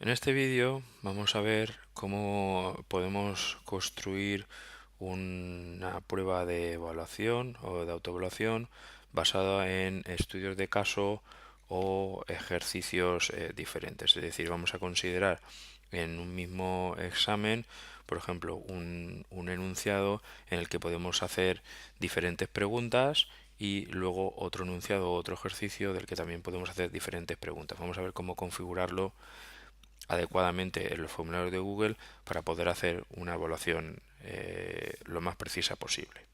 En este vídeo vamos a ver cómo podemos construir una prueba de evaluación o de autoevaluación basada en estudios de caso o ejercicios diferentes. Es decir, vamos a considerar en un mismo examen, por ejemplo, un enunciado en el que podemos hacer diferentes preguntas y luego otro enunciado o otro ejercicio del que también podemos hacer diferentes preguntas. Vamos a ver cómo configurarlo adecuadamente en los formularios de Google para poder hacer una evaluación lo más precisa posible.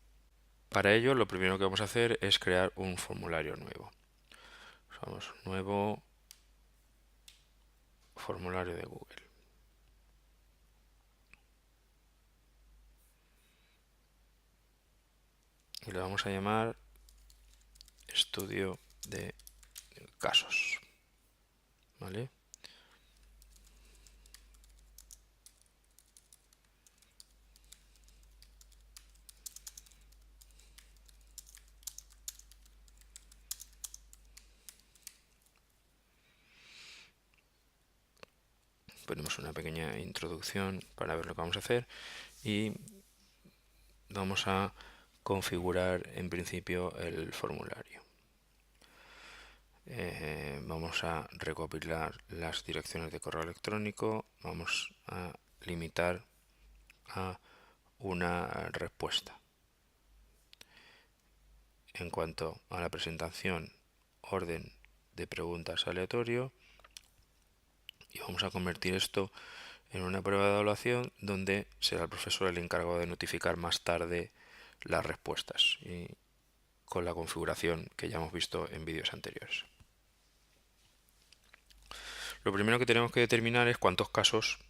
Para ello, lo primero que vamos a hacer es crear un formulario nuevo. Usamos nuevo formulario de Google. Y le vamos a llamar estudio de casos. ¿Vale? Ponemos una pequeña introducción para ver lo que vamos a hacer y vamos a configurar en principio el formulario. Vamos a recopilar las direcciones de correo electrónico, vamos a limitar a una respuesta. En cuanto a la presentación, orden de preguntas aleatorio, y vamos a convertir esto en una prueba de evaluación donde será el profesor el encargado de notificar más tarde las respuestas y con la configuración que ya hemos visto en vídeos anteriores. Lo primero que tenemos que determinar es cuántos casos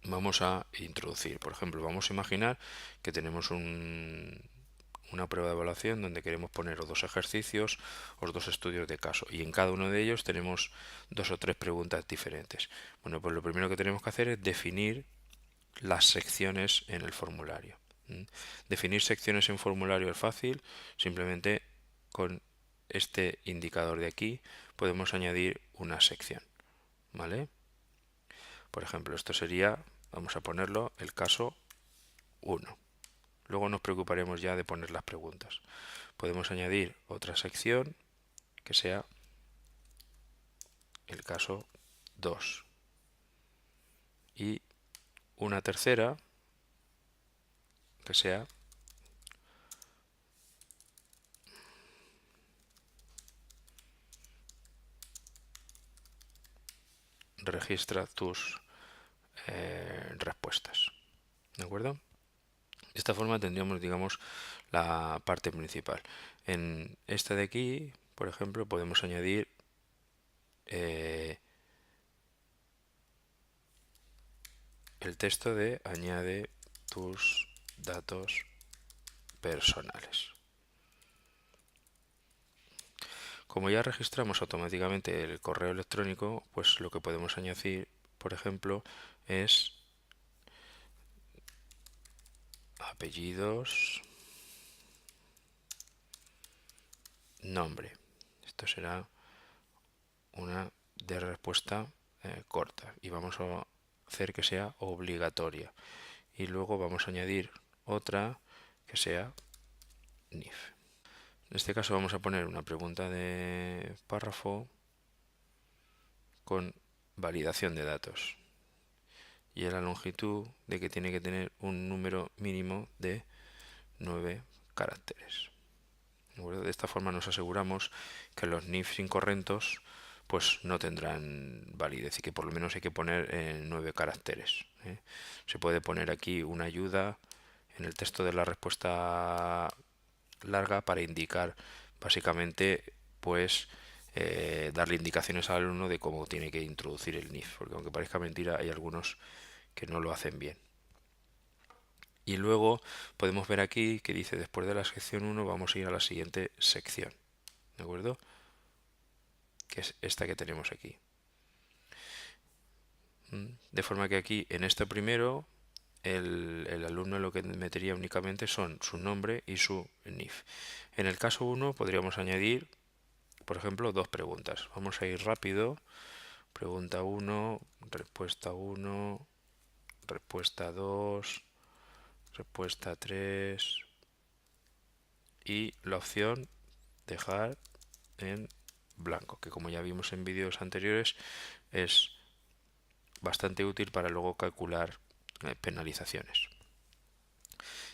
vamos a introducir. Por ejemplo, vamos a imaginar que tenemos una prueba de evaluación donde queremos poner o dos ejercicios o dos estudios de caso y en cada uno de ellos tenemos dos o tres preguntas diferentes. Bueno, pues lo primero que tenemos que hacer es definir las secciones en el formulario. Definir secciones en formulario es fácil, simplemente con este indicador de aquí podemos añadir una sección, ¿vale? Por ejemplo, esto sería, vamos a ponerlo, el caso 1. Luego nos preocuparemos ya de poner las preguntas. Podemos añadir otra sección que sea el caso 2 y una tercera que sea registra tus respuestas. ¿De acuerdo? De esta forma tendríamos, digamos, la parte principal. En esta de aquí, por ejemplo, podemos añadir el texto de añade tus datos personales. Como ya registramos automáticamente el correo electrónico, pues lo que podemos añadir, por ejemplo, es apellidos, nombre. Esto será una de respuesta corta y vamos a hacer que sea obligatoria. Y luego vamos a añadir otra que sea NIF. En este caso vamos a poner una pregunta de párrafo con validación de datos y la longitud de que tiene que tener un número mínimo de 9 caracteres. De esta forma nos aseguramos que los NIFs incorrectos pues no tendrán validez y que por lo menos hay que poner 9 caracteres. Se puede poner aquí una ayuda en el texto de la respuesta larga para indicar básicamente pues darle indicaciones al alumno de cómo tiene que introducir el NIF, porque aunque parezca mentira hay algunos que no lo hacen bien. Y luego podemos ver aquí que dice después de la sección 1 vamos a ir a la siguiente sección, ¿de acuerdo? Que es esta que tenemos aquí. De forma que aquí en este primero el alumno lo que metería únicamente son su nombre y su NIF. En el caso 1 podríamos añadir, por ejemplo, dos preguntas. Vamos a ir rápido pregunta 1, respuesta 1, respuesta 2, respuesta 3 y la opción dejar en blanco, que como ya vimos en vídeos anteriores es bastante útil para luego calcular penalizaciones.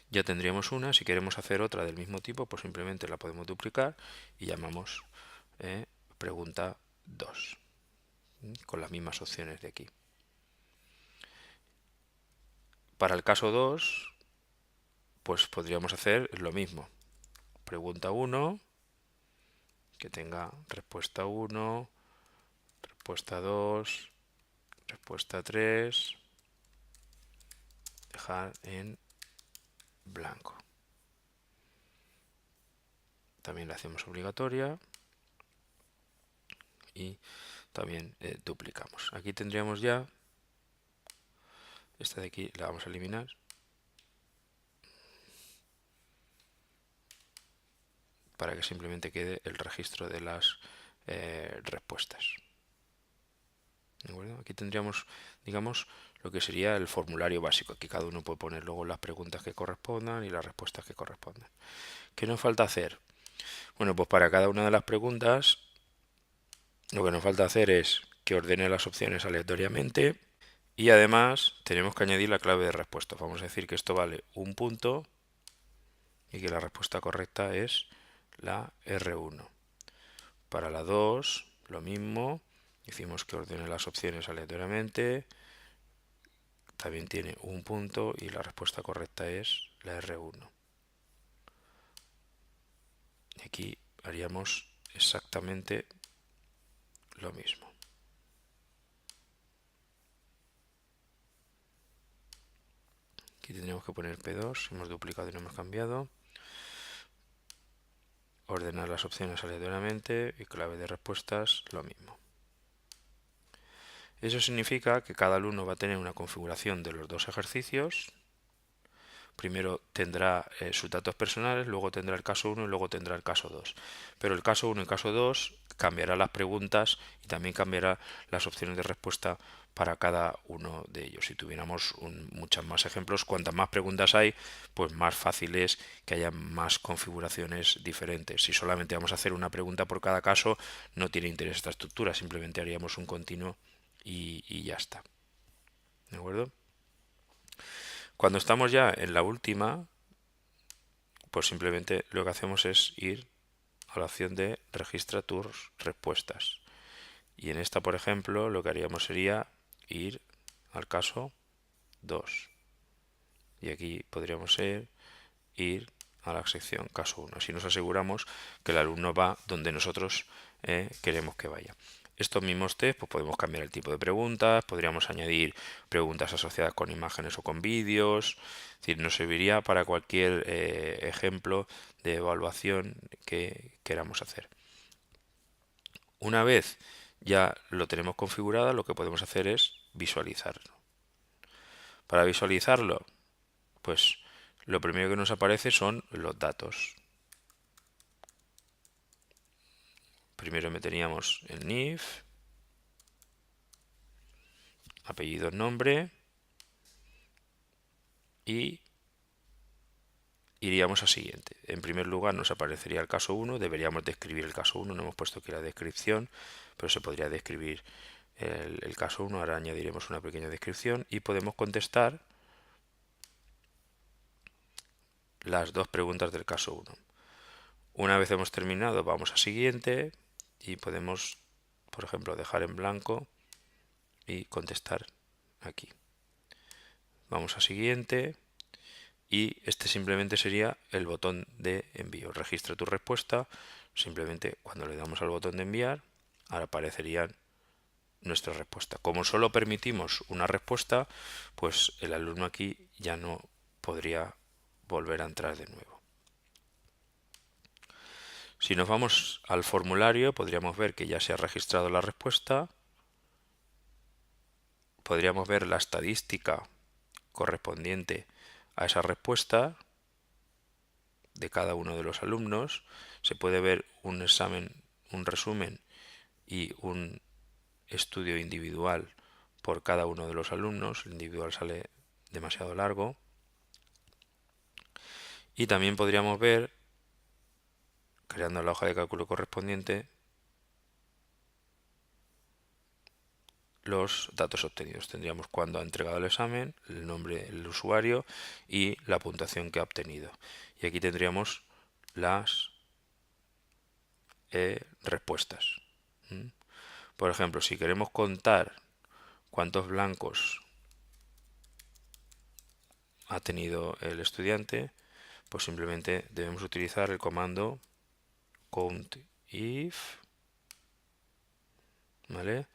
Ya tendríamos una. Si queremos hacer otra del mismo tipo, pues simplemente la podemos duplicar y llamamos pregunta 2 con las mismas opciones de aquí. Para el caso 2, pues podríamos hacer lo mismo. Pregunta 1, que tenga respuesta 1, respuesta 2, respuesta 3, dejar en blanco. También la hacemos obligatoria y también duplicamos. Aquí tendríamos ya, esta de aquí la vamos a eliminar. Para que simplemente quede el registro de las respuestas. ¿De acuerdo? Aquí tendríamos, digamos, lo que sería el formulario básico. Aquí cada uno puede poner luego las preguntas que correspondan y las respuestas que correspondan. ¿Qué nos falta hacer? Bueno, pues para cada una de las preguntas, lo que nos falta hacer es que ordene las opciones aleatoriamente y además tenemos que añadir la clave de respuesta. Vamos a decir que esto vale un punto y que la respuesta correcta es la R1. Para la 2, lo mismo. Decimos que ordene las opciones aleatoriamente. También tiene un punto y la respuesta correcta es la R1. Y aquí haríamos exactamente lo mismo. Aquí tendríamos que poner P2, hemos duplicado y no hemos cambiado. Ordenar las opciones aleatoriamente y clave de respuestas, lo mismo. Eso significa que cada alumno va a tener una configuración de los dos ejercicios. Primero tendrá sus datos personales, luego tendrá el caso 1 y luego tendrá el caso 2. Pero el caso 1 y el caso 2 cambiará las preguntas y también cambiará las opciones de respuesta para cada uno de ellos. Si tuviéramos muchos más ejemplos, cuantas más preguntas hay, pues más fácil es que haya más configuraciones diferentes. Si solamente vamos a hacer una pregunta por cada caso, no tiene interés esta estructura, simplemente haríamos un continuo y ya está. ¿De acuerdo? Cuando estamos ya en la última, pues simplemente lo que hacemos es ir a la opción de registra tus respuestas. Y en esta, por ejemplo, lo que haríamos sería ir al caso 2. Y aquí podríamos ir a la sección caso 1. Así nos aseguramos que el alumno va donde nosotros queremos que vaya. Estos mismos test, pues podemos cambiar el tipo de preguntas, podríamos añadir preguntas asociadas con imágenes o con vídeos. Es decir, nos serviría para cualquier ejemplo de evaluación que queramos hacer. Una vez ya lo tenemos configurado, lo que podemos hacer es visualizarlo. Para visualizarlo, pues lo primero que nos aparece son los datos. Primero meteríamos el NIF, apellido, nombre y iríamos a siguiente. En primer lugar nos aparecería el caso 1, deberíamos describir el caso 1, no hemos puesto aquí la descripción, pero se podría describir el caso 1, ahora añadiremos una pequeña descripción y podemos contestar las dos preguntas del caso 1. Una vez hemos terminado, vamos a siguiente y podemos, por ejemplo, dejar en blanco y contestar aquí. Vamos a siguiente y este simplemente sería el botón de envío. Registra tu respuesta. Simplemente cuando le damos al botón de enviar, ahora aparecería nuestra respuesta. Como solo permitimos una respuesta, pues el alumno aquí ya no podría volver a entrar de nuevo. Si nos vamos al formulario, podríamos ver que ya se ha registrado la respuesta. Podríamos ver la estadística correspondiente a esa respuesta de cada uno de los alumnos. Se puede ver un examen, un resumen y un estudio individual por cada uno de los alumnos. El individual sale demasiado largo. Y también podríamos ver, creando la hoja de cálculo correspondiente, los datos obtenidos. Tendríamos cuándo ha entregado el examen, el nombre del usuario y la puntuación que ha obtenido. Y aquí tendríamos las respuestas. Por ejemplo, si queremos contar cuántos blancos ha tenido el estudiante, pues simplemente debemos utilizar el comando countif, ¿vale?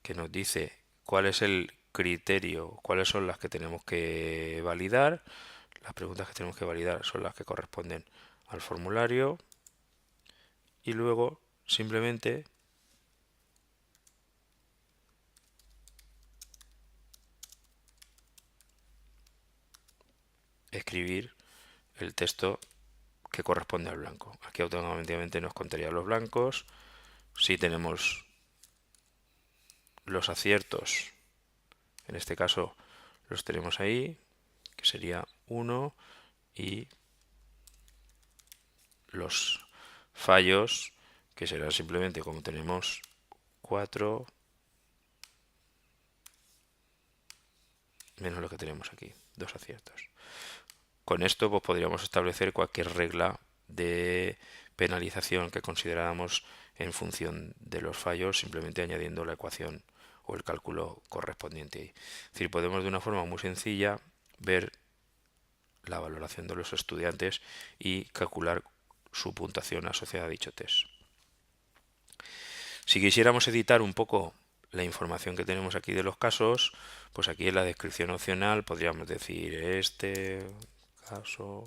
Que nos dice cuál es el criterio, cuáles son las que tenemos que validar. Las preguntas que tenemos que validar son las que corresponden al formulario y luego simplemente escribir el texto que corresponde al blanco. Aquí automáticamente nos contaría los blancos. Si tenemos los aciertos, en este caso los tenemos ahí, que sería 1, y los fallos, que serán simplemente, como tenemos 4 menos lo que tenemos aquí, 2 aciertos. Con esto pues podríamos establecer cualquier regla de penalización que consideráramos en función de los fallos, simplemente añadiendo la ecuación o el cálculo correspondiente. Es decir, podemos de una forma muy sencilla ver la valoración de los estudiantes y calcular su puntuación asociada a dicho test. Si quisiéramos editar un poco la información que tenemos aquí de los casos, pues aquí en la descripción opcional podríamos decir este caso,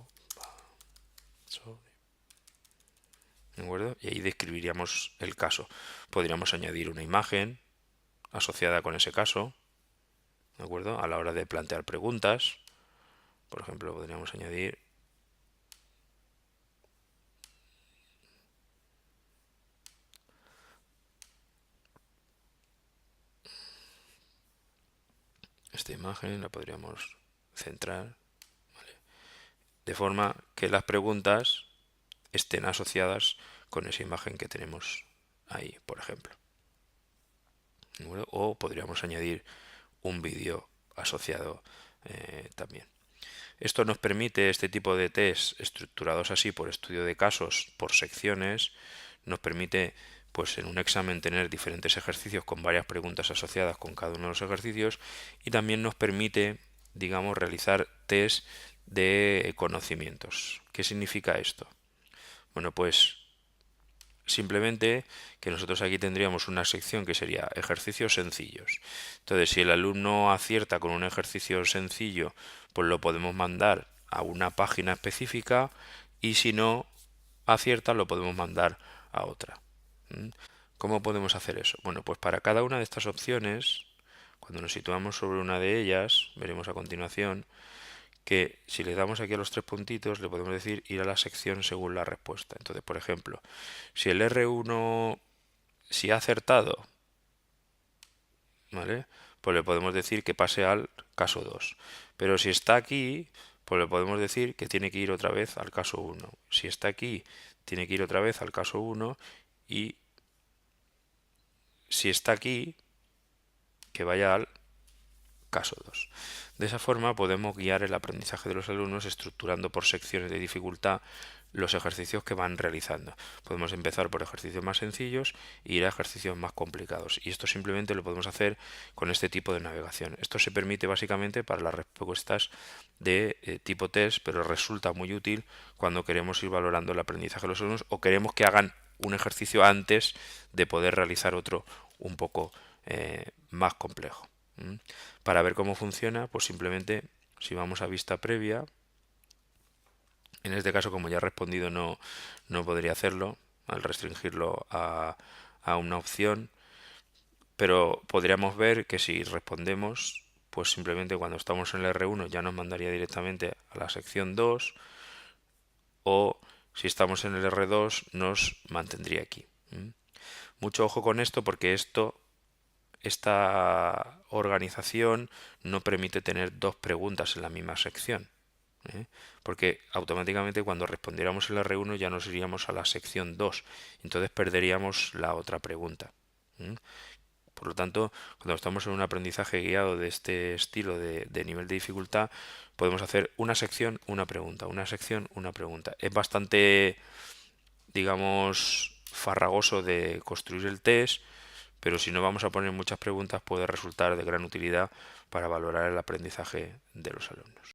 ¿de acuerdo? Y ahí describiríamos el caso. Podríamos añadir una imagen asociada con ese caso, ¿de acuerdo? A la hora de plantear preguntas, por ejemplo, podríamos añadir esta imagen, la podríamos centrar, ¿vale? De forma que las preguntas estén asociadas con esa imagen que tenemos ahí, por ejemplo. ¿De acuerdo? O podríamos añadir un vídeo asociado también. Esto nos permite, este tipo de test estructurados así por estudio de casos, por secciones, nos permite pues en un examen tener diferentes ejercicios con varias preguntas asociadas con cada uno de los ejercicios y también nos permite, digamos, realizar test de conocimientos. ¿Qué significa esto? Bueno, pues simplemente que nosotros aquí tendríamos una sección que sería ejercicios sencillos. Entonces, si el alumno acierta con un ejercicio sencillo, pues lo podemos mandar a una página específica y si no acierta, lo podemos mandar a otra. ¿Cómo podemos hacer eso? Bueno, pues para cada una de estas opciones, cuando nos situamos sobre una de ellas, veremos a continuación, que si le damos aquí a los tres puntitos le podemos decir ir a la sección según la respuesta. Entonces, por ejemplo, si el R1 si ha acertado, ¿vale? Pues le podemos decir que pase al caso 2. Pero si está aquí, pues le podemos decir que tiene que ir otra vez al caso 1. Si está aquí, tiene que ir otra vez al caso 1 y si está aquí, que vaya al caso 2. De esa forma podemos guiar el aprendizaje de los alumnos estructurando por secciones de dificultad los ejercicios que van realizando. Podemos empezar por ejercicios más sencillos e ir a ejercicios más complicados. Y esto simplemente lo podemos hacer con este tipo de navegación. Esto se permite básicamente para las respuestas de tipo test, pero resulta muy útil cuando queremos ir valorando el aprendizaje de los alumnos o queremos que hagan un ejercicio antes de poder realizar otro un poco más complejo. Para ver cómo funciona, pues simplemente si vamos a vista previa, en este caso como ya he respondido no podría hacerlo al restringirlo a una opción, pero podríamos ver que si respondemos, pues simplemente cuando estamos en el R1 ya nos mandaría directamente a la sección 2 o si estamos en el R2 nos mantendría aquí. Mucho ojo con esto porque esto esta organización no permite tener dos preguntas en la misma sección. ¿Eh? Porque automáticamente cuando respondiéramos el R1 ya nos iríamos a la sección 2, entonces perderíamos la otra pregunta. ¿Mm? Por lo tanto, cuando estamos en un aprendizaje guiado de este estilo de nivel de dificultad, podemos hacer una sección, una pregunta, una sección, una pregunta. Es bastante, digamos, farragoso de construir el test, pero si no vamos a poner muchas preguntas puede resultar de gran utilidad para valorar el aprendizaje de los alumnos.